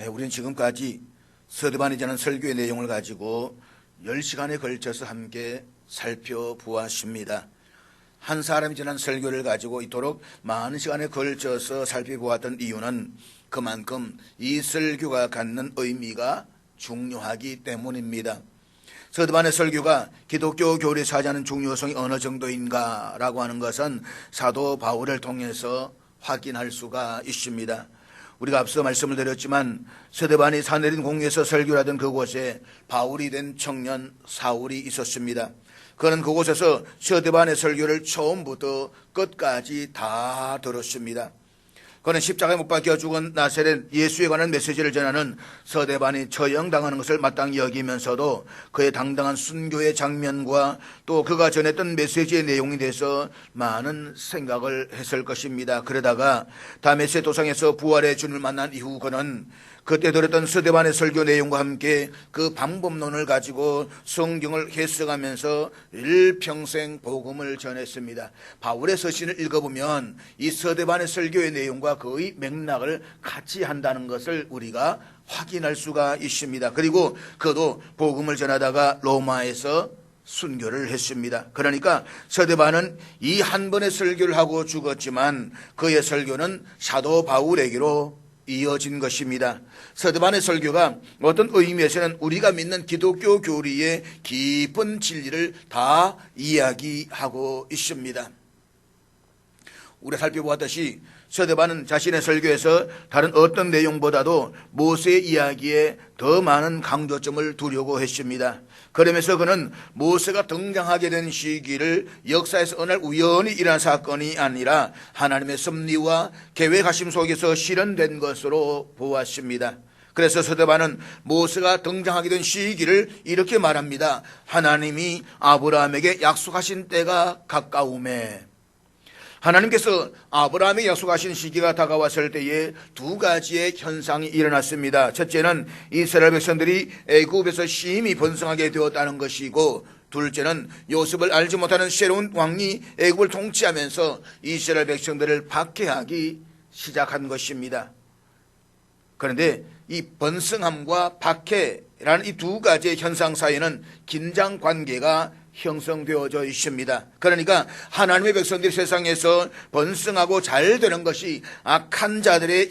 우리는 지금까지 서대반이 전한 설교의 내용을 가지고 10시간에 걸쳐서 함께 살펴보았습니다. 한 사람이 전한 설교를 가지고 이토록 많은 시간에 걸쳐서 살펴보았던 이유는 그만큼 이 설교가 갖는 의미가 중요하기 때문입니다. 서대반의 설교가 기독교 교리에 차지하는 중요성이 어느 정도인가라고 하는 것은 사도 바울을 통해서 확인할 수가 있습니다. 우리가 앞서 말씀을 드렸지만 서대반이 사내린 공유에서 설교를 하던 그곳에 바울이 된 청년 사울이 있었습니다. 그는 그곳에서 서대반의 설교를 처음부터 끝까지 다 들었습니다. 그는 십자가에 못 박혀 죽은 나사렛 예수에 관한 메시지를 전하는 서대반이 처형당하는 것을 마땅히 여기면서도 그의 당당한 순교의 장면과 또 그가 전했던 메시지의 내용에 대해서 많은 생각을 했을 것입니다. 그러다가 다메섹 도상에서 부활의 주님을 만난 이후 그는 그때 들었던 서대반의 설교 내용과 함께 그 방법론을 가지고 성경을 해석하면서 일평생 복음을 전했습니다. 바울의 서신을 읽어보면 이 서대반의 설교의 내용과 거의 맥락을 같이 한다는 것을 우리가 확인할 수가 있습니다. 그리고 그도 복음을 전하다가 로마에서 순교를 했습니다. 그러니까 서대반은 이 한 번의 설교를 하고 죽었지만 그의 설교는 사도 바울에게로 이어진 것입니다. 서대반의 설교가 어떤 의미에서는 우리가 믿는 기독교 교리의 깊은 진리를 다 이야기하고 있습니다. 우리가 살펴보았듯이 서대반은 자신의 설교에서 다른 어떤 내용보다도 모세의 이야기에 더 많은 강조점을 두려고 했습니다. 그러면서 그는 모세가 등장하게 된 시기를 역사에서 어느 날 우연히 일어난 사건이 아니라 하나님의 섭리와 계획하심 속에서 실현된 것으로 보았습니다. 그래서 서대반은 모세가 등장하게 된 시기를 이렇게 말합니다. 하나님이 아브라함에게 약속하신 때가 가까우매. 하나님께서 아브라함에게 약속하신 시기가 다가왔을 때에 두 가지의 현상이 일어났습니다. 첫째는 이스라엘 백성들이 애굽에서 심히 번성하게 되었다는 것이고, 둘째는 요셉을 알지 못하는 새로운 왕이 애굽을 통치하면서 이스라엘 백성들을 박해하기 시작한 것입니다. 그런데 이 번성함과 박해라는 이 두 가지의 현상 사이에는 긴장 관계가 형성되어져 있습니다. 그러니까 하나님의 백성들이 세상에서 번성하고 잘 되는 것이 악한 자들의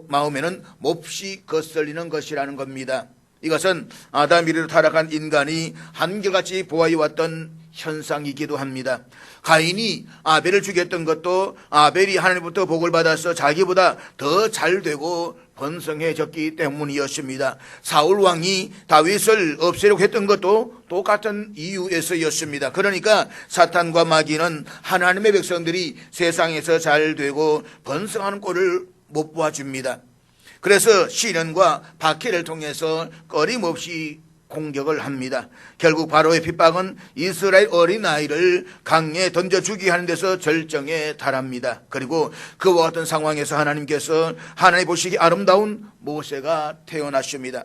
마음에는 몹시 거슬리는 것이라는 겁니다. 이것은 아담 이래로 타락한 인간이 한결같이 보아해왔던 현상이기도 합니다. 가인이 아벨을 죽였던 것도 아벨이 하나님부터 복을 받아서 자기보다 더 잘되고 번성해졌기 때문이었습니다. 사울 왕이 다윗을 없애려고 했던 것도 똑같은 이유에서였습니다. 그러니까 사탄과 마귀는 하나님의 백성들이 세상에서 잘되고 번성하는 꼴을 못 보아줍니다. 그래서 시련과 박해를 통해서 끊임없이 공격을 합니다. 결국 바로의 핍박은 이스라엘 어린아이를 강에 던져 죽이게 하는 데서 절정에 달합니다. 그리고 그와 같은 상황에서 하나님께서 하나님 보시기 아름다운 모세가 태어났습니다.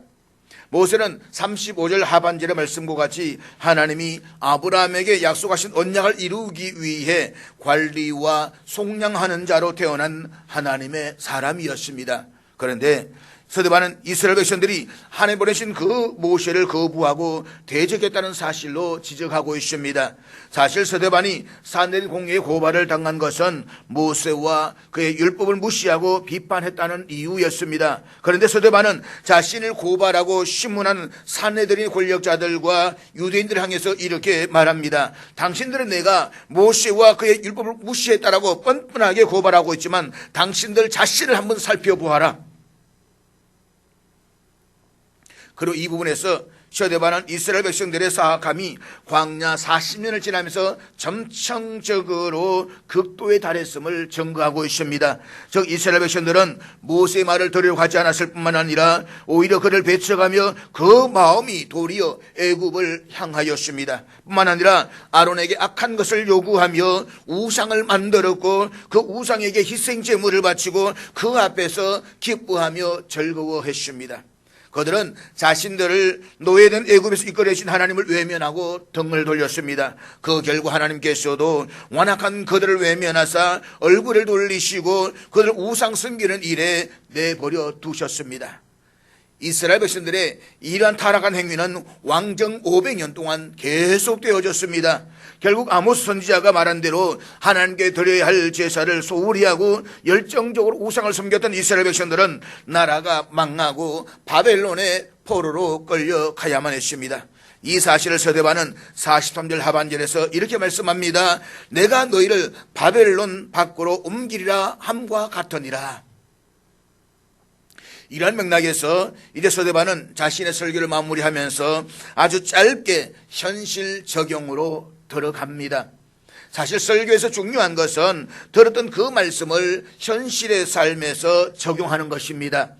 모세는 35절 하반절의 말씀과 같이 하나님이 아브라함에게 약속하신 언약을 이루기 위해 관리와 속량하는 자로 태어난 하나님의 사람이었습니다. 그런데 서대반은 이스라엘 백성들이 하나님 보내신 그 모세를 거부하고 대적했다는 사실로 지적하고 있습니다. 사실 서대반이 사내린 공회의 고발을 당한 것은 모세와 그의 율법을 무시하고 비판했다는 이유였습니다. 그런데 서대반은 자신을 고발하고 신문한 사내들인 권력자들과 유대인들을 향해서 이렇게 말합니다. 당신들은 내가 모세와 그의 율법을 무시했다라고 뻔뻔하게 고발하고 있지만 당신들 자신을 한번 살펴보아라. 그리고 이 부분에서 서대반은 이스라엘 백성들의 사악함이 광야 40년을 지나면서 점층적으로 극도에 달했음을 증거하고 있습니다. 즉 이스라엘 백성들은 모세의 말을 들으려고 하지 않았을 뿐만 아니라 오히려 그를 배척하며 그 마음이 도리어 애굽을 향하였습니다. 뿐만 아니라 아론에게 악한 것을 요구하며 우상을 만들었고 그 우상에게 희생 제물을 바치고 그 앞에서 기뻐하며 즐거워했습니다. 그들은 자신들을 노예된 애굽에서 이끌어내신 하나님을 외면하고 등을 돌렸습니다. 그 결과 하나님께서도 완악한 그들을 외면하사 얼굴을 돌리시고 그들을 우상 섬기는 일에 내버려 두셨습니다. 이스라엘 백성들의 이러한 타락한 행위는 왕정 500년 동안 계속되어졌습니다. 결국 아모스 선지자가 말한 대로 하나님께 드려야 할 제사를 소홀히 하고 열정적으로 우상을 섬겼던 이스라엘 백성들은 나라가 망하고 바벨론의 포로로 끌려가야만 했습니다. 이 사실을 서대반은 43절 하반절에서 이렇게 말씀합니다. 내가 너희를 바벨론 밖으로 옮기리라 함과 같으니라. 이러한 맥락에서 이제 서대반은 자신의 설교를 마무리하면서 아주 짧게 현실 적용으로 들어갑니다. 사실 설교에서 중요한 것은 들었던 그 말씀을 현실의 삶에서 적용하는 것입니다.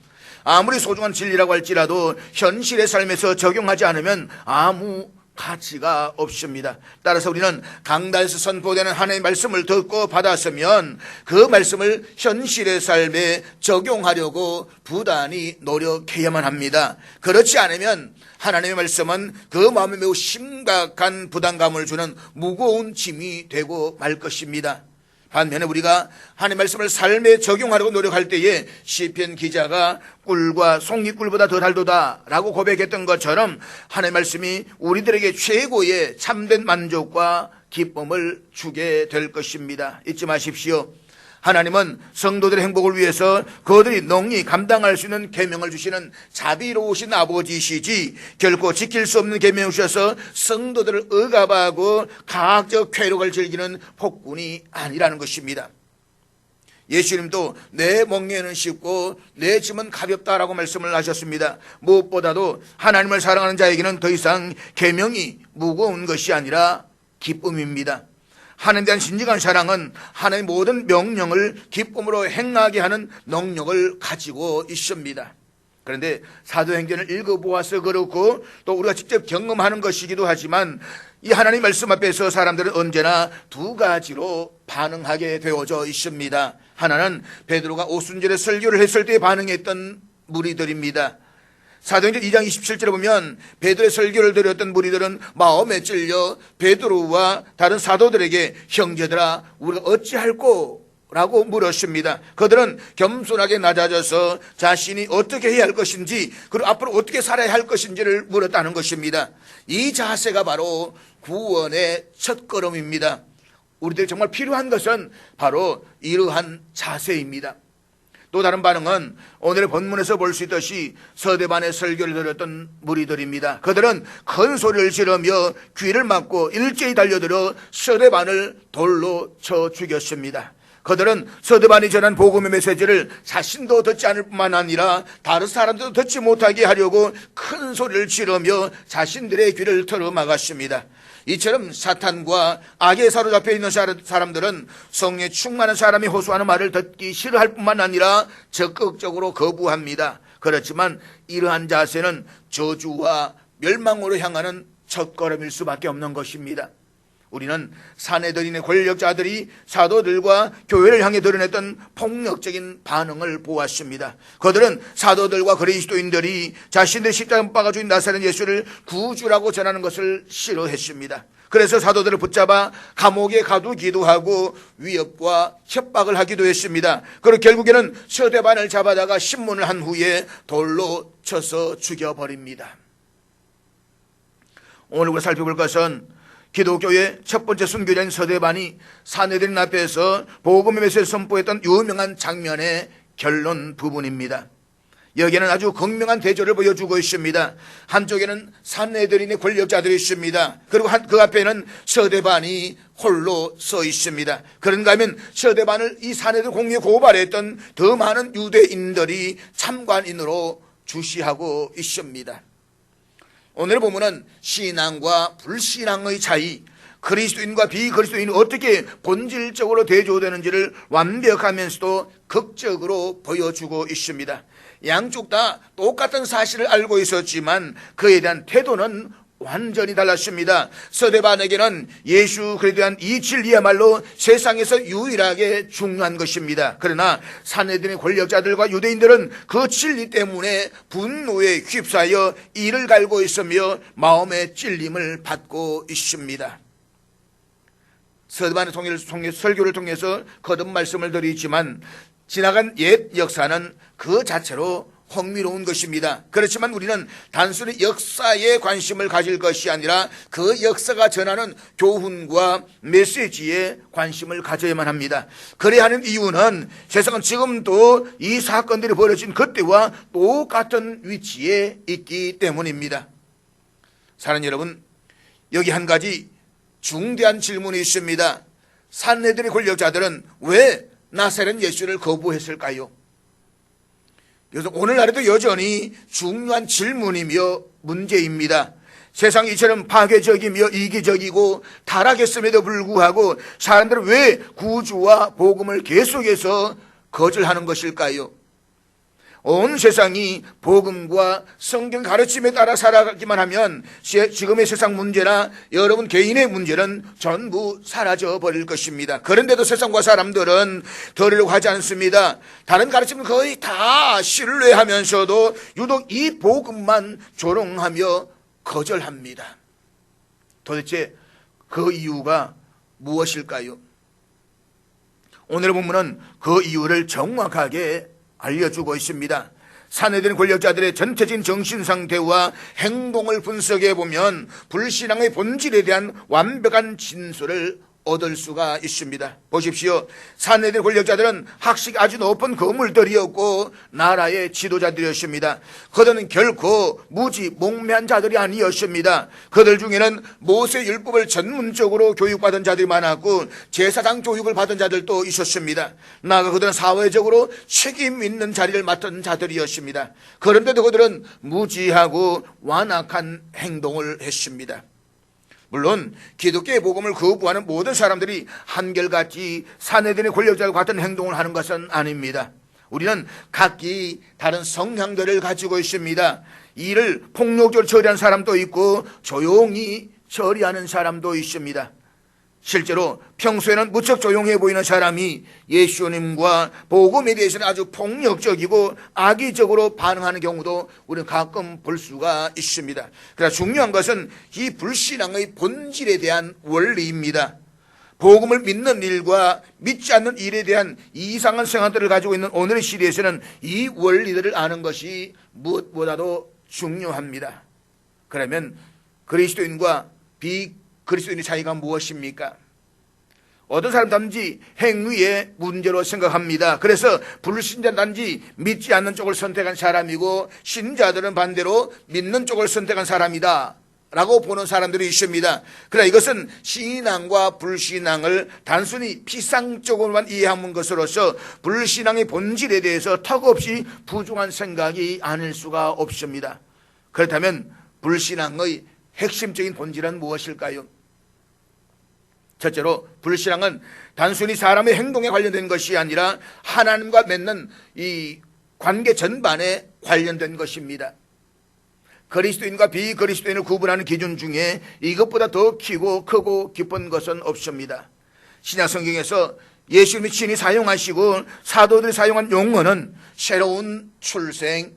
아무리 소중한 진리라고 할지라도 현실의 삶에서 적용하지 않으면 아무 가치가 없습니다. 따라서 우리는 강단에서 선포되는 하나님의 말씀을 듣고 받았으면 그 말씀을 현실의 삶에 적용하려고 부단히 노력해야만 합니다. 그렇지 않으면 하나님의 말씀은 그 마음에 매우 심각한 부담감을 주는 무거운 짐이 되고 말 것입니다. 반면에 우리가 하나님의 말씀을 삶에 적용하려고 노력할 때에 시편 기자가 꿀과 송이꿀보다 더 달도다 라고 고백했던 것처럼 하나님의 말씀이 우리들에게 최고의 참된 만족과 기쁨을 주게 될 것입니다. 잊지 마십시오. 하나님은 성도들의 행복을 위해서 그들이 능히 감당할 수 있는 계명을 주시는 자비로우신 아버지시지 결코 지킬 수 없는 계명을 주셔서 성도들을 억압하고 가학적 쾌락을 즐기는 폭군이 아니라는 것입니다. 예수님도 내 멍에는 쉽고 내 짐은 가볍다라고 말씀을 하셨습니다. 무엇보다도 하나님을 사랑하는 자에게는 더 이상 계명이 무거운 것이 아니라 기쁨입니다. 하나님에 대한 진정한 사랑은 하나님의 모든 명령을 기쁨으로 행하게 하는 능력을 가지고 있습니다. 그런데 사도행전을 읽어보아서 그렇고 또 우리가 직접 경험하는 것이기도 하지만 이 하나님 말씀 앞에서 사람들은 언제나 두 가지로 반응하게 되어져 있습니다. 하나는 베드로가 오순절에 설교를 했을 때 반응했던 무리들입니다. 사도행전 2장 27절에 보면 베드로의 설교를 들었던 무리들은 마음에 찔려 베드로와 다른 사도들에게 형제들아 우리가 어찌할꼬? 라고 물었습니다. 그들은 겸손하게 낮아져서 자신이 어떻게 해야 할 것인지 그리고 앞으로 어떻게 살아야 할 것인지를 물었다는 것입니다. 이 자세가 바로 구원의 첫걸음입니다. 우리들이 정말 필요한 것은 바로 이러한 자세입니다. 또 다른 반응은 오늘의 본문에서 볼 수 있듯이 서대반의 설교를 들었던 무리들입니다. 그들은 큰 소리를 지르며 귀를 막고 일제히 달려들어 서대반을 돌로 쳐 죽였습니다. 그들은 서대반이 전한 복음의 메시지를 자신도 듣지 않을 뿐만 아니라 다른 사람들도 듣지 못하게 하려고 큰 소리를 지르며 자신들의 귀를 틀어막았습니다. 이처럼 사탄과 악에 사로잡혀 있는 사람들은 성령에 충만한 사람이 호소하는 말을 듣기 싫어할 뿐만 아니라 적극적으로 거부합니다. 그렇지만 이러한 자세는 저주와 멸망으로 향하는 첫걸음일 수밖에 없는 것입니다. 우리는 사내들인의 권력자들이 사도들과 교회를 향해 드러냈던 폭력적인 반응을 보았습니다. 그들은 사도들과 그리스도인들이 자신들의 십자가에 박아 죽인 나사렛 예수를 구주라고 전하는 것을 싫어했습니다. 그래서 사도들을 붙잡아 감옥에 가두기도 하고 위협과 협박을 하기도 했습니다. 그리고 결국에는 서대반을 잡아다가 신문을 한 후에 돌로 쳐서 죽여버립니다. 오늘 우리가 살펴볼 것은 기독교의 첫 번째 순교자인 서대반이 사내들인 앞에서 복음의 메시지를 선포했던 유명한 장면의 결론 부분입니다. 여기에는 아주 극명한 대조를 보여주고 있습니다. 한쪽에는 사내들인의 권력자들이 있습니다. 그리고 그 앞에는 서대반이 홀로 서 있습니다. 그런가 하면 서대반을 이 사내들 공유에 고발했던 더 많은 유대인들이 참관인으로 주시하고 있습니다. 오늘 보면은 신앙과 불신앙의 차이, 그리스도인과 비그리스도인이 어떻게 본질적으로 대조되는지를 완벽하면서도 극적으로 보여주고 있습니다. 양쪽 다 똑같은 사실을 알고 있었지만 그에 대한 태도는 완전히 달랐습니다. 서대반에게는 예수 그리스도에 대한 이 진리야말로 세상에서 유일하게 중요한 것입니다. 그러나 사내들의 권력자들과 유대인들은 그 진리 때문에 분노에 휩싸여 이를 갈고 있으며 마음의 찔림을 받고 있습니다. 서대반의 설교를 통해서 거듭 말씀을 드리지만 지나간 옛 역사는 그 자체로 흥미로운 것입니다. 그렇지만 우리는 단순히 역사에 관심을 가질 것이 아니라 그 역사가 전하는 교훈과 메시지에 관심을 가져야만 합니다. 그래야 하는 이유는 세상은 지금도 이 사건들이 벌어진 그때와 똑같은 위치에 있기 때문입니다. 사랑하는 여러분, 여기 한 가지 중대한 질문이 있습니다. 산헤드린 권력자들은 왜 나사렛 예수를 거부했을까요? 그래서 오늘날에도 여전히 중요한 질문이며 문제입니다. 세상이 이처럼 파괴적이며 이기적이고 타락했음에도 불구하고 사람들은 왜 구주와 복음을 계속해서 거절하는 것일까요? 온 세상이 복음과 성경 가르침에 따라 살아가기만 하면 지금의 세상 문제나 여러분 개인의 문제는 전부 사라져 버릴 것입니다. 그런데도 세상과 사람들은 들으려고 하지 않습니다. 다른 가르침은 거의 다 신뢰하면서도 유독 이 복음만 조롱하며 거절합니다. 도대체 그 이유가 무엇일까요? 오늘의 본문은 그 이유를 정확하게 알려주고 있습니다. 산헤드린 권력자들의 전체적인 정신상태와 행동을 분석해 보면 불신앙의 본질에 대한 완벽한 진술을 얻을 수가 있습니다. 보십시오. 산헤드린 권력자들은 학식이 아주 높은 거물들이었고 나라의 지도자들이었습니다. 그들은 결코 무지 몽매한 자들이 아니었습니다. 그들 중에는 모세 율법을 전문적으로 교육받은 자들이 많았고 제사장 교육을 받은 자들도 있었습니다. 나아가 그들은 사회적으로 책임 있는 자리를 맡은 자들이었습니다. 그런데도 그들은 무지하고 완악한 행동을 했습니다. 물론 기독교의 복음을 거부하는 모든 사람들이 한결같이 산헤드린의 권력자와 같은 행동을 하는 것은 아닙니다. 우리는 각기 다른 성향들을 가지고 있습니다. 이를 폭력적으로 처리하는 사람도 있고 조용히 처리하는 사람도 있습니다. 실제로 평소에는 무척 조용해 보이는 사람이 예수님과 복음에 대해서는 아주 폭력적이고 악의적으로 반응하는 경우도 우리는 가끔 볼 수가 있습니다. 그러나 중요한 것은 이 불신앙의 본질에 대한 원리입니다. 복음을 믿는 일과 믿지 않는 일에 대한 이상한 생각들을 가지고 있는 오늘의 시대에서는 이 원리들을 아는 것이 무엇보다도 중요합니다. 그러면 그리스도인과 비그리스도인의 차이가 무엇입니까? 어떤 사람 단지 행위의 문제로 생각합니다. 그래서 불신자는 단지 믿지 않는 쪽을 선택한 사람이고 신자들은 반대로 믿는 쪽을 선택한 사람이다 라고 보는 사람들이 있습니다. 그러나 이것은 신앙과 불신앙을 단순히 피상적으로만 이해하는 것으로서 불신앙의 본질에 대해서 턱없이 부정한 생각이 아닐 수가 없습니다. 그렇다면 불신앙의 핵심적인 본질은 무엇일까요? 첫째로 불신앙은 단순히 사람의 행동에 관련된 것이 아니라 하나님과 맺는 이 관계 전반에 관련된 것입니다. 그리스도인과 비그리스도인을 구분하는 기준 중에 이것보다 더 크고 깊은 것은 없습니다. 신약 성경에서 예수님이 친히 사용하시고 사도들이 사용한 용어는 새로운 출생,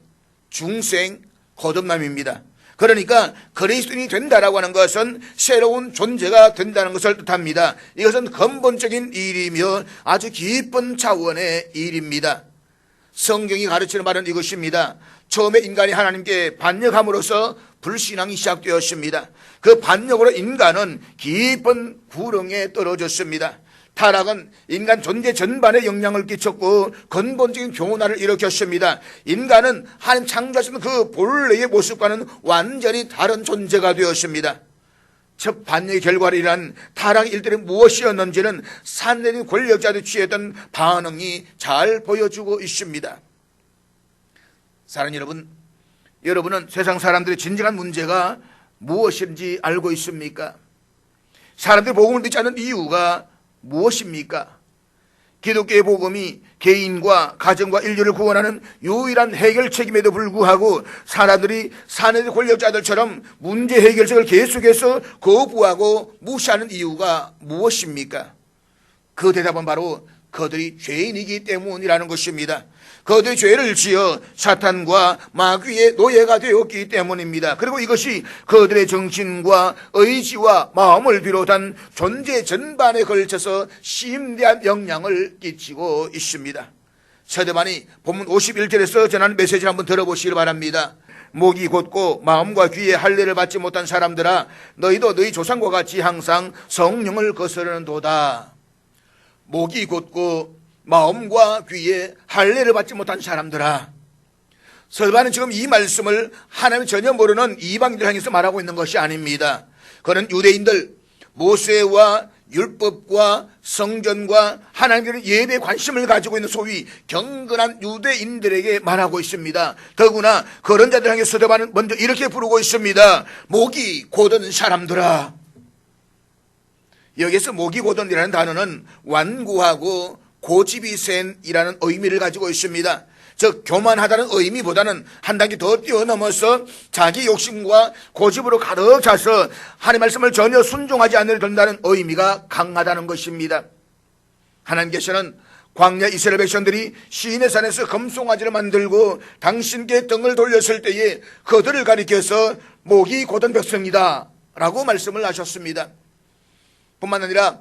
중생, 거듭남입니다. 그러니까 그리스도인이 된다라고 하는 것은 새로운 존재가 된다는 것을 뜻합니다. 이것은 근본적인 일이며 아주 깊은 차원의 일입니다. 성경이 가르치는 말은 이것입니다. 처음에 인간이 하나님께 반역함으로써 불신앙이 시작되었습니다. 그 반역으로 인간은 깊은 구렁에 떨어졌습니다. 타락은 인간 존재 전반에 영향을 끼쳤고 근본적인 교훈화를 일으켰습니다. 인간은 하나님 창조하신 그 본래의 모습과는 완전히 다른 존재가 되었습니다. 첫 반역의 결과로 일어난 타락의 일들이 무엇이었는지는 산헤드린 권력자들이 취했던 반응이 잘 보여주고 있습니다. 사랑하는 여러분, 여러분은 세상 사람들의 진정한 문제가 무엇인지 알고 있습니까? 사람들이 복음을 믿지 않는 이유가 무엇입니까? 기독교의 복음이 개인과 가정과 인류를 구원하는 유일한 해결책임에도 불구하고 사람들이 산헤드린 권력자들처럼 문제 해결책을 계속해서 거부하고 무시하는 이유가 무엇입니까? 그 대답은 바로 그들이 죄인이기 때문이라는 것입니다. 그들이 죄를 지어 사탄과 마귀의 노예가 되었기 때문입니다. 그리고 이것이 그들의 정신과 의지와 마음을 비롯한 존재 전반에 걸쳐서 심대한 영향을 끼치고 있습니다. 서대반이 본문 51절에서 전하는 메시지를 한번 들어보시기 바랍니다. 목이 곧고 마음과 귀에 할례를 받지 못한 사람들아, 너희도 너희 조상과 같이 항상 성령을 거스르는도다. 목이 곧고 마음과 귀에 할례를 받지 못한 사람들아. 서대반은 지금 이 말씀을 하나님을 전혀 모르는 이방인들 향해서 말하고 있는 것이 아닙니다. 그는 유대인들, 모세와 율법과 성전과 하나님께는 예배에 관심을 가지고 있는 소위 경건한 유대인들에게 말하고 있습니다. 더구나 그런 자들 향해 서대반은 먼저 이렇게 부르고 있습니다. 목이 곧은 사람들아. 여기서 목이 곧은이라는 단어는 완고하고 고집이 센이라는 의미를 가지고 있습니다. 즉 교만하다는 의미보다는 한 단계 더 뛰어넘어서 자기 욕심과 고집으로 가득 차서 하나님의 말씀을 전혀 순종하지 않으려 든다는 의미가 강하다는 것입니다. 하나님께서는 광야 이스라엘 백성들이 시인의 산에서 금송아지를 만들고 당신께 등을 돌렸을 때에 그들을 가리켜서 목이 곧은 백성이다 라고 말씀을 하셨습니다. 뿐만 아니라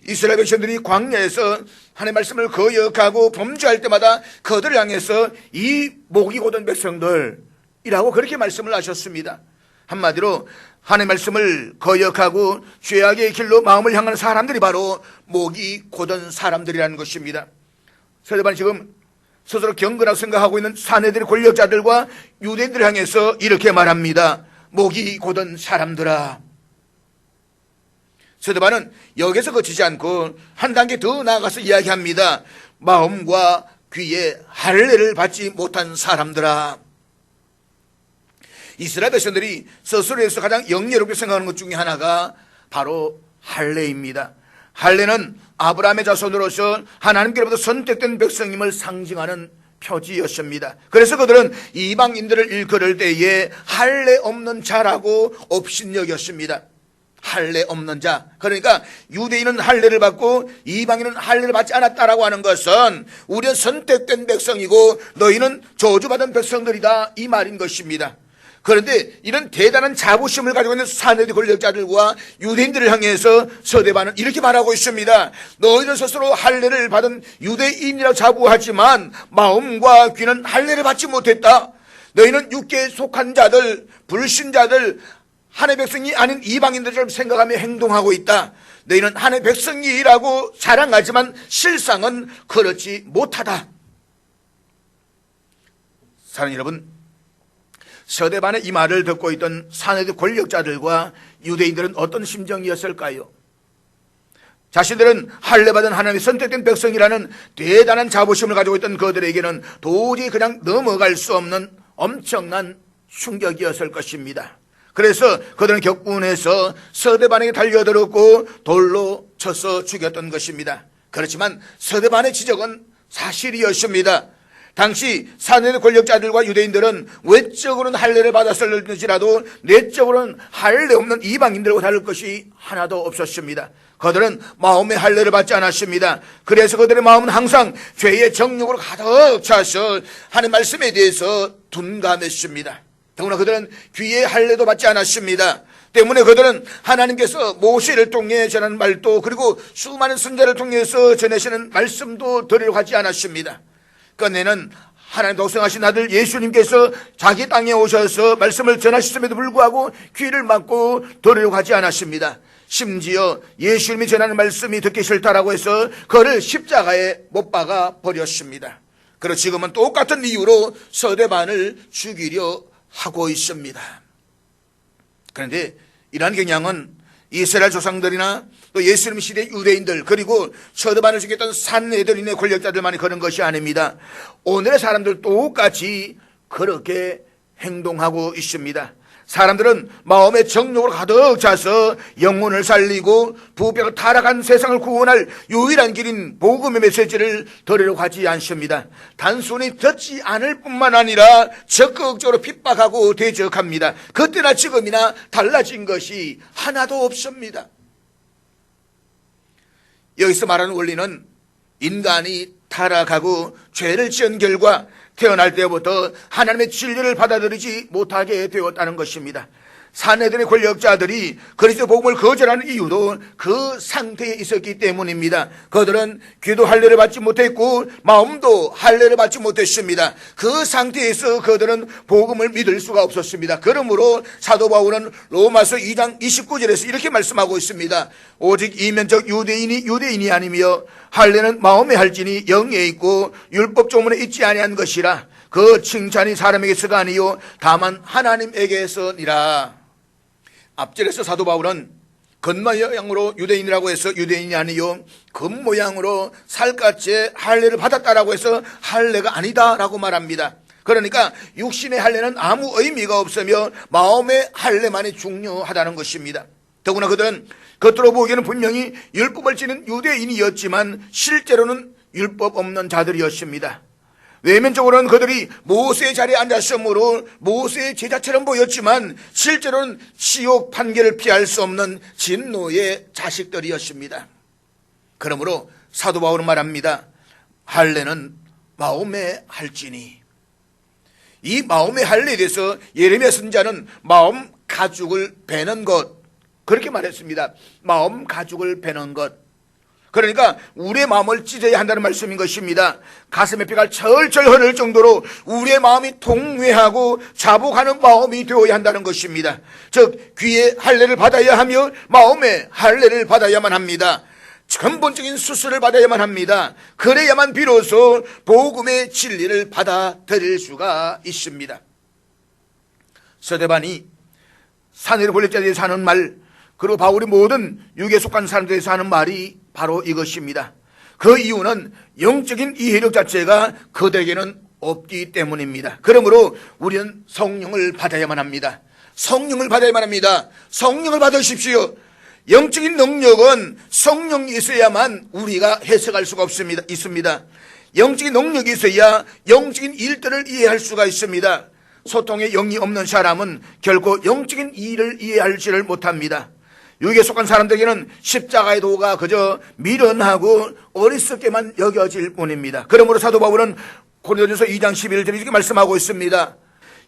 이스라엘 백성들이 광야에서 하나님의 말씀을 거역하고 범죄할 때마다 그들을 향해서 이 목이 곧은 백성들이라고 그렇게 말씀을 하셨습니다. 한마디로 하나님의 말씀을 거역하고 죄악의 길로 마음을 향하는 사람들이 바로 목이 곧은 사람들이라는 것입니다. 서대반이 지금 스스로 경건하고 생각하고 있는 사내들의 권력자들과 유대인들을 향해서 이렇게 말합니다. 목이 곧은 사람들아. 서대반은 여기서 그치지 않고 한 단계 더 나아가서 이야기합니다. 마음과 귀에 할례를 받지 못한 사람들아. 이스라엘 백성들이 스스로에서 가장 영예롭게 생각하는 것 중에 하나가 바로 할례입니다. 할례는 아브라함의 자손으로서 하나님께로부터 선택된 백성임을 상징하는 표지였습니다. 그래서 그들은 이방인들을 일컬을 때에 할례 없는 자라고 업신여겼습니다. 할례 없는 자, 그러니까 유대인은 할례를 받고 이방인은 할례를 받지 않았다라고 하는 것은 우리는 선택된 백성이고 너희는 저주받은 백성들이다 이 말인 것입니다. 그런데 이런 대단한 자부심을 가지고 있는 사내들 권력자들과 유대인들을 향해서 서대반은 이렇게 말하고 있습니다. 너희는 스스로 할례를 받은 유대인이라고 자부하지만 마음과 귀는 할례를 받지 못했다. 너희는 육계에 속한 자들, 불신자들, 하나님의 백성이 아닌 이방인들처럼 생각하며 행동하고 있다. 너희는 하나님의 백성이라고 자랑하지만 실상은 그렇지 못하다. 사랑하는 여러분, 서대반의 이 말을 듣고 있던 사내들 권력자들과 유대인들은 어떤 심정이었을까요? 자신들은 할례받은 하나님의 선택된 백성이라는 대단한 자부심을 가지고 있던 그들에게는 도저히 그냥 넘어갈 수 없는 엄청난 충격이었을 것입니다. 그래서 그들은 격분해서 서대반에게 달려들었고 돌로 쳐서 죽였던 것입니다. 그렇지만 서대반의 지적은 사실이었습니다. 당시 사내의 권력자들과 유대인들은 외적으로는 할례를 받았을지라도 내적으로는 할례 없는 이방인들과 다를 것이 하나도 없었습니다. 그들은 마음의 할례를 받지 않았습니다. 그래서 그들의 마음은 항상 죄의 정욕으로 가득 차서 하나님의 말씀에 대해서 둔감했습니다. 더구나 그들은 귀에 할례도 받지 않았습니다. 때문에 그들은 하나님께서 모세를 통해 전하는 말도 그리고 수많은 선자를 통해서 전하시는 말씀도 들으려고 하지 않았습니다. 끝내는 하나님 독생하신 아들 예수님께서 자기 땅에 오셔서 말씀을 전하셨음에도 불구하고 귀를 막고 들으려고 하지 않았습니다. 심지어 예수님이 전하는 말씀이 듣기 싫다라고 해서 그를 십자가에 못 박아 버렸습니다. 그리고 지금은 똑같은 이유로 서대반을 죽이려 하고 있습니다. 그런데 이러한 경향은 이스라엘 조상들이나 또 예수님 시대 유대인들 그리고 서대반을 죽였던 산헤드린의 권력자들만이 그런 것이 아닙니다. 오늘의 사람들 똑같이 그렇게 행동하고 있습니다. 사람들은 마음의 정욕으로 가득 차서 영혼을 살리고 부패가 타락한 세상을 구원할 유일한 길인 복음의 메시지를 들으려고 하지 않습니다. 단순히 듣지 않을 뿐만 아니라 적극적으로 핍박하고 대적합니다. 그때나 지금이나 달라진 것이 하나도 없습니다. 여기서 말하는 원리는 인간이 타락하고 죄를 지은 결과 태어날 때부터 하나님의 진리를 받아들이지 못하게 되었다는 것입니다. 산헤드린 권력자들이 그리스도 복음을 거절하는 이유도 그 상태에 있었기 때문입니다. 그들은 귀도 할례를 받지 못했고 마음도 할례를 받지 못했습니다. 그 상태에서 그들은 복음을 믿을 수가 없었습니다. 그러므로 사도 바울은 로마서 2장 29절에서 이렇게 말씀하고 있습니다. 오직 이면적 유대인이 유대인이 아니며 할례는 마음에 할지니 영에 있고 율법 조문에 있지 아니한 것이라. 그 칭찬이 사람에게서가 아니요 다만 하나님에게서니라. 앞절에서 사도 바울은 겉모양으로 유대인이라고 해서 유대인이 아니요 겉모양으로 살갗에 할례를 받았다라고 해서 할례가 아니다라고 말합니다. 그러니까 육신의 할례는 아무 의미가 없으며 마음의 할례만이 중요하다는 것입니다. 더구나 그들은 겉으로 보기에는 분명히 율법을 지닌 유대인이었지만 실제로는 율법 없는 자들이었습니다. 외면적으로는 그들이 모세의 자리에 앉았으므로 모세의 제자처럼 보였지만 실제로는 지옥 판결을 피할 수 없는 진노의 자식들이었습니다. 그러므로 사도 바울은 말합니다. 할례는 마음에 할지니. 이 마음의 할례에 대해서 예레미야 선지자는 마음 가죽을 베는 것, 그렇게 말했습니다. 마음 가죽을 베는 것. 그러니까 우리의 마음을 찢어야 한다는 말씀인 것입니다. 가슴에 피가 철철 흐를 정도로 우리의 마음이 통회하고 자복하는 마음이 되어야 한다는 것입니다. 즉 귀에 할례를 받아야 하며 마음에 할례를 받아야만 합니다. 근본적인 수술을 받아야만 합니다. 그래야만 비로소 복음의 진리를 받아들일 수가 있습니다. 스데반이 산헤드린 권력자들이 사는 말, 그리고 바울이 모든 육에 속한 사람들이 사는 말이 바로 이것입니다. 그 이유는 영적인 이해력 자체가 그들에게는 없기 때문입니다. 그러므로 우리는 성령을 받아야만 합니다. 성령을 받아야만 합니다. 성령을 받으십시오. 영적인 능력은 성령이 있어야만 우리가 해석할 수가 있습니다. 영적인 능력이 있어야 영적인 일들을 이해할 수가 있습니다. 소통의 영이 없는 사람은 결코 영적인 일을 이해하지를 못합니다. 육에 속한 사람들에게는 십자가의 도가 그저 미련하고 어리석게만 여겨질 뿐입니다. 그러므로 사도 바울은 고린도전서 2장 11절에 이렇게 말씀하고 있습니다.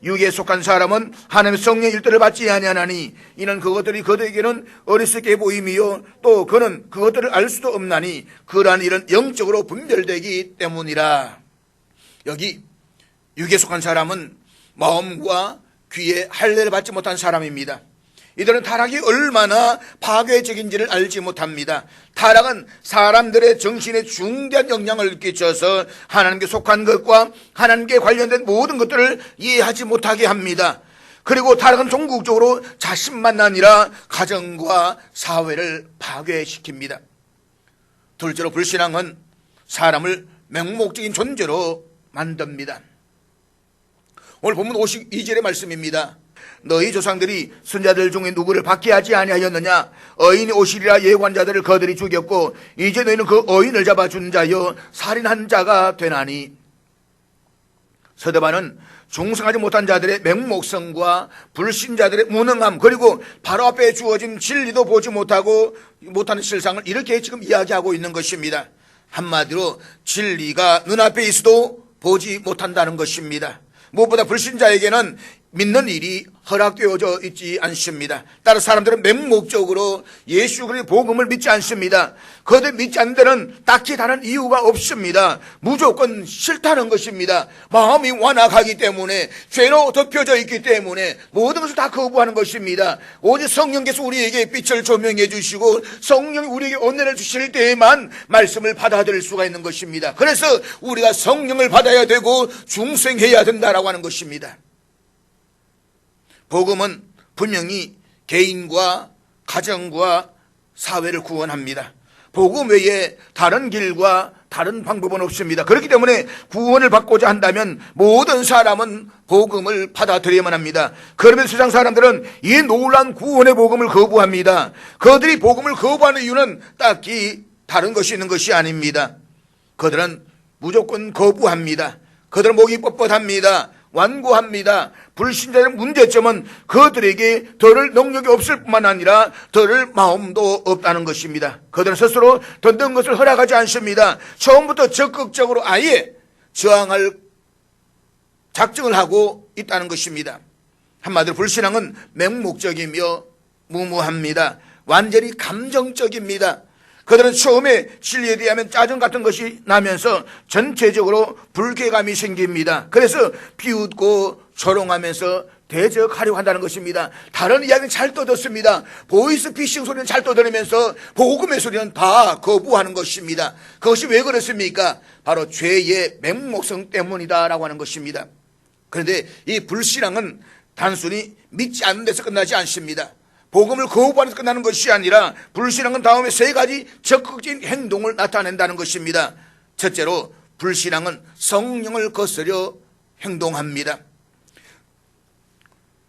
육에 속한 사람은 하나님의 성령의 일들을 받지 아니하나니 이는 그것들이 그들에게는 어리석게 보임이요 또 그는 그것들을 알 수도 없나니 그러한 일은 영적으로 분별되기 때문이라. 여기 육에 속한 사람은 마음과 귀에 할례를 받지 못한 사람입니다. 이들은 타락이 얼마나 파괴적인지를 알지 못합니다. 타락은 사람들의 정신에 중대한 영향을 끼쳐서 하나님께 속한 것과 하나님께 관련된 모든 것들을 이해하지 못하게 합니다. 그리고 타락은 종국적으로 자신만 아니라 가정과 사회를 파괴시킵니다. 둘째로 불신앙은 사람을 맹목적인 존재로 만듭니다. 오늘 본문 52절의 말씀입니다. 너희 조상들이 선자들 중에 누구를 받게 하지 아니하였느냐? 어인이 오시리라 예관자들을 그들이 죽였고 이제 너희는 그 어인을 잡아준 자여 살인한 자가 되나니. 스데반은 중생하지 못한 자들의 맹목성과 불신자들의 무능함, 그리고 바로 앞에 주어진 진리도 보지 못하는 실상을 이렇게 지금 이야기하고 있는 것입니다. 한마디로 진리가 눈앞에 있어도 보지 못한다는 것입니다. 무엇보다 불신자에게는 믿는 일이 허락되어져 있지 않습니다. 따라 사람들은 맹목적으로 예수 그리스도의 복음을 믿지 않습니다. 그들 믿지 않는 데는 딱히 다른 이유가 없습니다. 무조건 싫다는 것입니다. 마음이 완악하기 때문에, 죄로 덮여져 있기 때문에 모든 것을 다 거부하는 것입니다. 오직 성령께서 우리에게 빛을 조명해 주시고 성령이 우리에게 은혜를 주실 때에만 말씀을 받아들일 수가 있는 것입니다. 그래서 우리가 성령을 받아야 되고 중생해야 된다라고 하는 것입니다. 복음은 분명히 개인과 가정과 사회를 구원합니다. 복음 외에 다른 길과 다른 방법은 없습니다. 그렇기 때문에 구원을 받고자 한다면 모든 사람은 복음을 받아들여야만 합니다. 그러면 세상 사람들은 이 놀라운 구원의 복음을 거부합니다. 그들이 복음을 거부하는 이유는 딱히 다른 것이 있는 것이 아닙니다. 그들은 무조건 거부합니다. 그들은 목이 뻣뻣합니다. 완고합니다. 불신자의 문제점은 그들에게 들을 능력이 없을 뿐만 아니라 들을 마음도 없다는 것입니다. 그들은 스스로 듣는 것을 허락하지 않습니다. 처음부터 적극적으로 아예 저항할 작정을 하고 있다는 것입니다. 한마디로 불신앙은 맹목적이며 무모합니다. 완전히 감정적입니다. 그들은 처음에 진리에 대하면 짜증 같은 것이 나면서 전체적으로 불쾌감이 생깁니다. 그래서 비웃고 조롱하면서 대적하려고 한다는 것입니다. 다른 이야기는 잘 떠듣습니다. 보이스피싱 소리는 잘 떠들으면서 복음의 소리는 다 거부하는 것입니다. 그것이 왜 그렇습니까? 바로 죄의 맹목성 때문이다라고 하는 것입니다. 그런데 이 불신앙은 단순히 믿지 않는 데서 끝나지 않습니다. 복음을 거부하는 데서 끝나는 것이 아니라 불신앙은 다음에 세 가지 적극적인 행동을 나타낸다는 것입니다. 첫째로 불신앙은 성령을 거스려 행동합니다.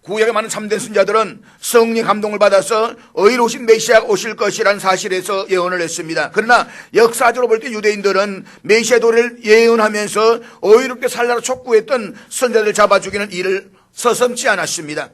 구약에 많은 참된 선자들은 성령의 감동을 받아서 의로우신 메시아가 오실 것이라는 사실에서 예언을 했습니다. 그러나 역사적으로 볼 때 유대인들은 메시아 도래를 예언하면서 의롭게 살라고 촉구했던 선자들을 잡아 죽이는 일을 서슴지 않았습니다.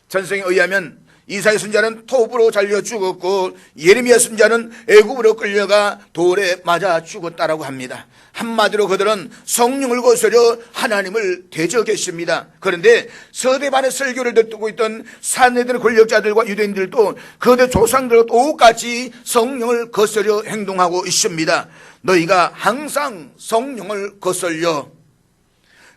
전성에 의하면 이사야 선자는 톱으로 잘려 죽었고 예레미야 선자는 애굽으로 끌려가 돌에 맞아 죽었다라고 합니다. 한마디로 그들은 성령을 거스려 하나님을 대적했습니다. 그런데 서대반의 설교를 듣고 있던 산헤드린 권력자들과 유대인들도 그들 조상들과 똑같이 성령을 거스려 행동하고 있습니다. 너희가 항상 성령을 거슬려.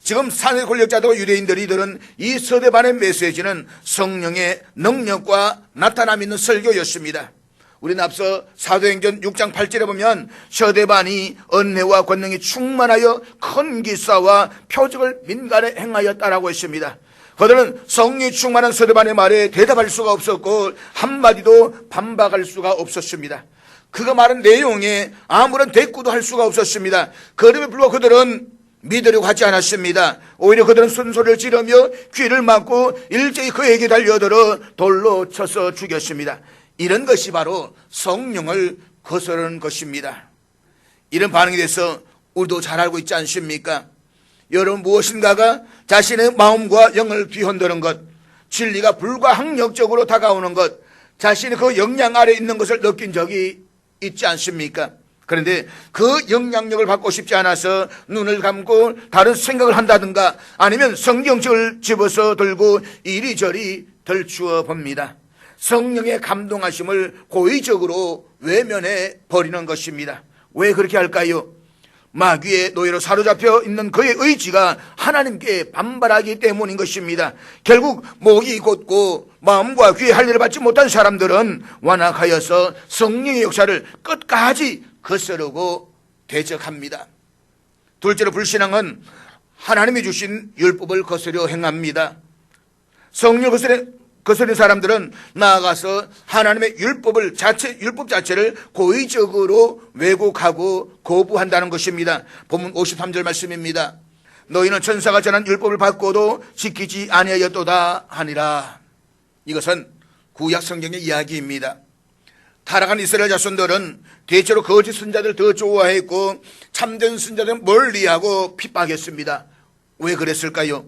지금 산의 권력자들과 유대인들이 들은 이 서대반의 메시지는 성령의 능력과 나타남 있는 설교였습니다. 우리는 앞서 사도행전 6장 8절에 보면 서대반이 은혜와 권능이 충만하여 큰 기사와 표적을 민간에 행하였다라고 했습니다. 그들은 성령이 충만한 서대반의 말에 대답할 수가 없었고 한마디도 반박할 수가 없었습니다. 그가 말한 내용에 아무런 대꾸도 할 수가 없었습니다. 그럼에도 불구하고 그들은 믿으려고 하지 않았습니다. 오히려 그들은 쓴소리를 지르며 귀를 막고 일제히 그에게 달려들어 돌로 쳐서 죽였습니다. 이런 것이 바로 성령을 거스르는 것입니다. 이런 반응에 대해서 우리도 잘 알고 있지 않습니까? 여러분, 무엇인가가 자신의 마음과 영을 뒤흔드는 것, 진리가 불가항력적으로 다가오는 것, 자신의 그 영향 아래 있는 것을 느낀 적이 있지 않습니까? 그런데 그 영향력을 받고 싶지 않아서 눈을 감고 다른 생각을 한다든가 아니면 성경책을 집어서 들고 이리저리 덜추어 봅니다. 성령의 감동하심을 고의적으로 외면해 버리는 것입니다. 왜 그렇게 할까요? 마귀의 노예로 사로잡혀 있는 그의 의지가 하나님께 반발하기 때문인 것입니다. 결국 목이 곧고 마음과 귀에 할 일을 받지 못한 사람들은 완악하여서 성령의 역사를 끝까지 거스르고 대적합니다. 둘째로 불신앙은 하나님이 주신 율법을 거스려 행합니다. 성령을 거스르는 사람들은 나아가서 하나님의 율법 자체를 고의적으로 왜곡하고 거부한다는 것입니다. 본문 53절 말씀입니다. 너희는 천사가 전한 율법을 받고도 지키지 아니하였도다 하니라. 이것은 구약 성경의 이야기입니다. 타락한 이스라엘 자손들은 대체로 거짓 선자들을 더 좋아했고 참된 선자들은 멀리하고 핍박했습니다. 왜 그랬을까요?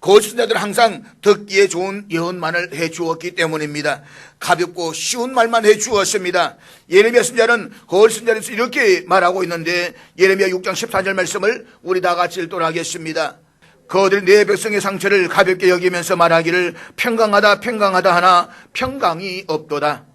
거짓 선자들은 항상 듣기에 좋은 예언만을 해주었기 때문입니다. 가볍고 쉬운 말만 해주었습니다. 예레미야 선자는 거짓 선자에 대해서 이렇게 말하고 있는데 예레미야 6장 14절 말씀을 우리 다 같이 읽도록 하겠습니다. 그들이 내 백성의 상처를 가볍게 여기면서 말하기를 평강하다 평강하다 하나 평강이 없도다.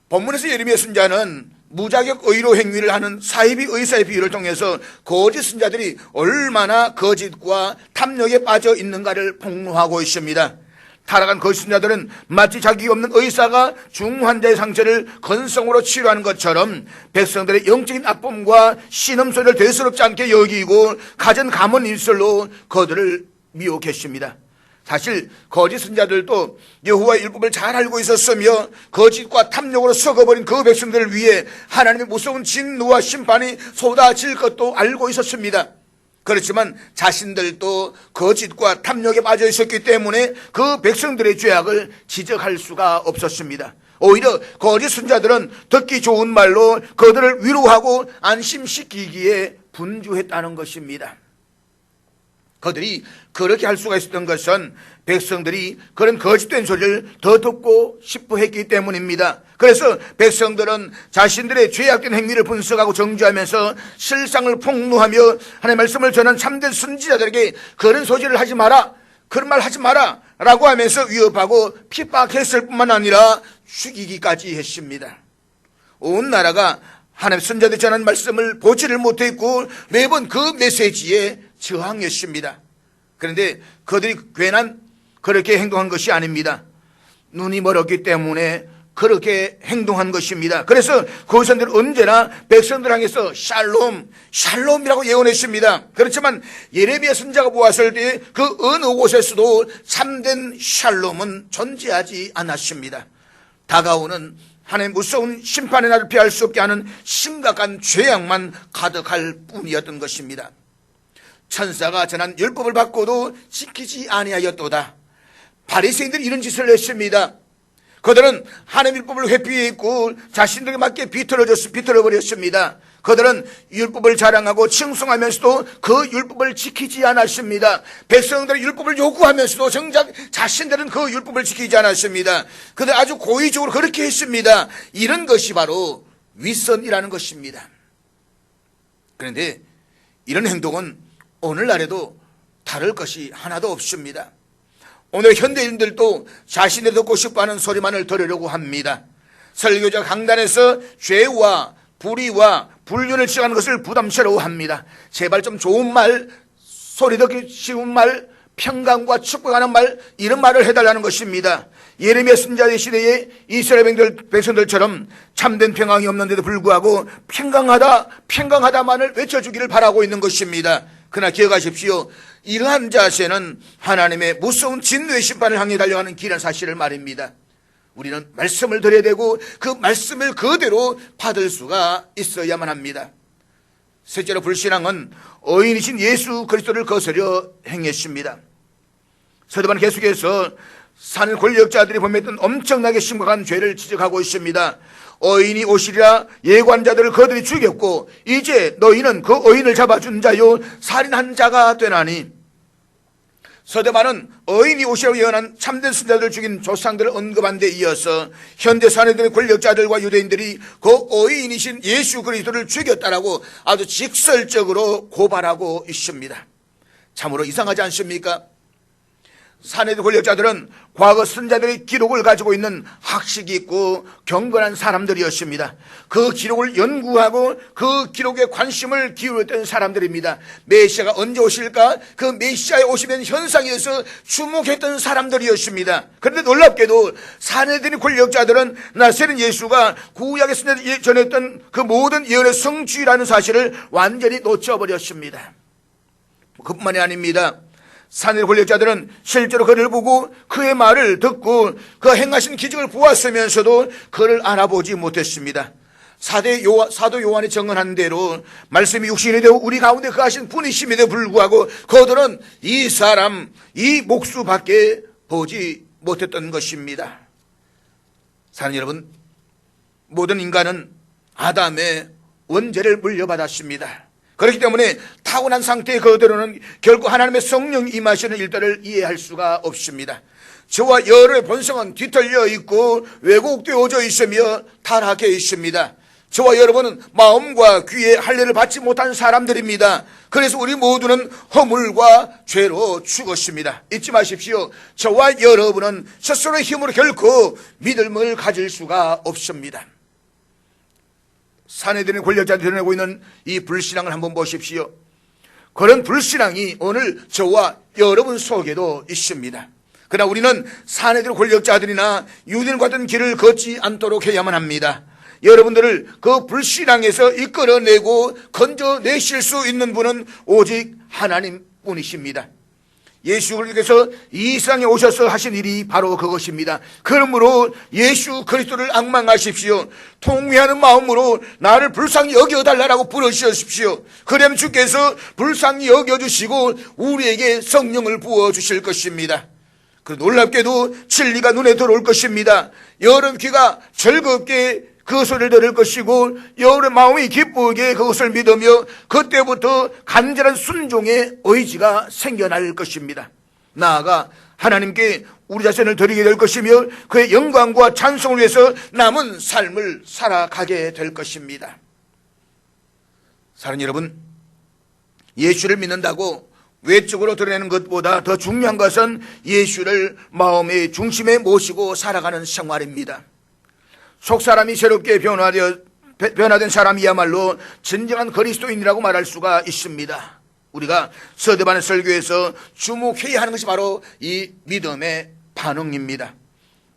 본문에서 예레미야 선자는 무자격 의로 행위를 하는 사이비 의사의 비유를 통해서 거짓 선자들이 얼마나 거짓과 탐욕에 빠져 있는가를 폭로하고 있습니다. 타락한 거짓 선자들은 마치 자격이 없는 의사가 중환자의 상처를 건성으로 치료하는 것처럼 백성들의 영적인 아픔과 신음소리를 대수롭지 않게 여기고 가진 가문 일설로 그들을 미혹했습니다. 사실 거짓 선자들도 여호와의 율법을 잘 알고 있었으며 거짓과 탐욕으로 썩어버린 그 백성들을 위해 하나님의 무서운 진노와 심판이 쏟아질 것도 알고 있었습니다. 그렇지만 자신들도 거짓과 탐욕에 빠져 있었기 때문에 그 백성들의 죄악을 지적할 수가 없었습니다. 오히려 거짓 선자들은 듣기 좋은 말로 그들을 위로하고 안심시키기에 분주했다는 것입니다. 그들이 그렇게 할 수가 있었던 것은 백성들이 그런 거짓된 소리를 더 듣고 싶어 했기 때문입니다. 그래서 백성들은 자신들의 죄악된 행위를 분석하고 정죄하면서 실상을 폭로하며 하나님의 말씀을 전한 참된 선지자들에게 그런 소리를 하지 마라, 그런 말 하지 마라 라고 하면서 위협하고 핍박했을 뿐만 아니라 죽이기까지 했습니다. 온 나라가 하나님의 선자들이 전한 말씀을 보지를 못했고 매번 그 메시지에 저항했습니다. 그런데 그들이 괜한 그렇게 행동한 것이 아닙니다. 눈이 멀었기 때문에 그렇게 행동한 것입니다. 그래서 고선들은 언제나 백성들 향해서 샬롬, 샬롬이라고 예언했습니다. 그렇지만 예레미야 선자가 보았을 때 그 어느 곳에서도 참된 샬롬은 존재하지 않았습니다. 다가오는 하나님의 무서운 심판의 날을 피할 수 없게 하는 심각한 죄악만 가득할 뿐이었던 것입니다. 천사가 전한 율법을 받고도 지키지 아니하였도다. 바리새인들이 이런 짓을 했습니다. 그들은 하나님의 율법을 회피했고 자신들에게 맞게 비틀어버렸습니다. 그들은 율법을 자랑하고 칭송하면서도 그 율법을 지키지 않았습니다. 백성들의 율법을 요구하면서도 정작 자신들은 그 율법을 지키지 않았습니다. 그들 아주 고의적으로 그렇게 했습니다. 이런 것이 바로 윗선이라는 것입니다. 그런데 이런 행동은 오늘날에도 다를 것이 하나도 없습니다. 오늘 현대인들도 자신이 듣고 싶어하는 소리만을 들으려고 합니다. 설교자 강단에서 죄와 불의와 불륜을 지적하는 것을 부담스러워합니다. 제발 좀 좋은 말, 소리 듣기 쉬운 말, 평강과 축복하는 말, 이런 말을 해달라는 것입니다. 예레미야 선자의 시대에 이스라엘 백성들처럼 참된 평강이 없는데도 불구하고 평강하다만을 외쳐주기를 바라고 있는 것입니다. 그러나 기억하십시오. 이러한 자세는 하나님의 무서운 진노의 심판을 향해 달려가는 길이라는 사실을 말입니다. 우리는 말씀을 드려야 되고 그 말씀을 그대로 받을 수가 있어야만 합니다. 셋째로 불신앙은 어인이신 예수 그리스도를 거스려 행했습니다. 서도반은 계속해서 산 권력자들이 범했던 엄청나게 심각한 죄를 지적하고 있습니다. 어인이 오시리라 예관자들을 그들이 죽였고 이제 너희는 그 어인을 잡아준 자요 살인한 자가 되나니. 서대반은 어인이 오시라고 예언한 참된 선자들을 죽인 조상들을 언급한 데 이어서 현대 사내들의 권력자들과 유대인들이 그 어인이신 예수 그리스도를 죽였다라고 아주 직설적으로 고발하고 있습니다. 참으로 이상하지 않습니까? 사내들 권력자들은 과거 선자들의 기록을 가지고 있는 학식이 있고 경건한 사람들이었습니다. 그 기록을 연구하고 그 기록에 관심을 기울였던 사람들입니다. 메시아가 언제 오실까? 그 메시아에 오시면 현상에서 주목했던 사람들이었습니다. 그런데 놀랍게도 사내들의 권력자들은 나세는 예수가 구약의 선자들이 전했던 그 모든 예언의 성취라는 사실을 완전히 놓쳐버렸습니다. 그뿐만이 아닙니다. 사내들 권력자들은 실제로 그를 보고 그의 말을 듣고 그 행하신 기적을 보았으면서도 그를 알아보지 못했습니다. 사도 요한이 증언한 대로 말씀이 육신이 되어 우리 가운데 거하신 분이심에도 불구하고 그들은 이 사람 이 목수밖에 보지 못했던 것입니다. 사랑하는 여러분, 모든 인간은 아담의 원죄를 물려받았습니다. 그렇기 때문에 타고난 상태의 그대로는 결코 하나님의 성령이 임하시는 일들을 이해할 수가 없습니다. 저와 여러의 본성은 뒤틀려 있고 왜곡되어져 있으며 타락해 있습니다. 저와 여러분은 마음과 귀에 할례를 받지 못한 사람들입니다. 그래서 우리 모두는 허물과 죄로 죽었습니다. 잊지 마십시오. 저와 여러분은 스스로의 힘으로 결코 믿음을 가질 수가 없습니다. 사내들의 권력자들이 드러내고 있는 이 불신앙을 한번 보십시오. 그런 불신앙이 오늘 저와 여러분 속에도 있습니다. 그러나 우리는 사내들 권력자들이나 유대인과 같은 길을 걷지 않도록 해야만 합니다. 여러분들을 그 불신앙에서 이끌어내고 건져내실 수 있는 분은 오직 하나님뿐이십니다. 예수 그리스도께서 이 세상에 오셔서 하신 일이 바로 그것입니다. 그러므로 예수 그리스도를 앙망하십시오. 통회하는 마음으로 나를 불쌍히 여겨달라고 부르셨습시오. 그러면 주께서 불쌍히 여겨주시고 우리에게 성령을 부어주실 것입니다. 그 놀랍게도 진리가 눈에 들어올 것입니다. 여러분 귀가 즐겁게 그 소리를 들을 것이고 여러분의 마음이 기쁘게 그것을 믿으며 그때부터 간절한 순종의 의지가 생겨날 것입니다. 나아가 하나님께 우리 자신을 드리게 될 것이며 그의 영광과 찬송을 위해서 남은 삶을 살아가게 될 것입니다. 사랑하는 여러분, 예수를 믿는다고 외적으로 드러내는 것보다 더 중요한 것은 예수를 마음의 중심에 모시고 살아가는 생활입니다. 속사람이 새롭게 변화된 사람이야말로 진정한 그리스도인이라고 말할 수가 있습니다. 우리가 서대반의 설교에서 주목해야 하는 것이 바로 이 믿음의 반응입니다.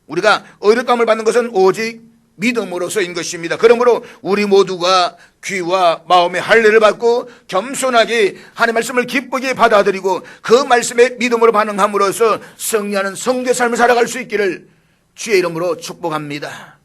우리가 어렵감을 받는 것은 오직 믿음으로서인 것입니다. 그러므로 우리 모두가 귀와 마음의 할례를 받고 겸손하게 하나님의 말씀을 기쁘게 받아들이고 그 말씀에 믿음으로 반응함으로써 승리하는 성도의 삶을 살아갈 수 있기를 주의 이름으로 축복합니다.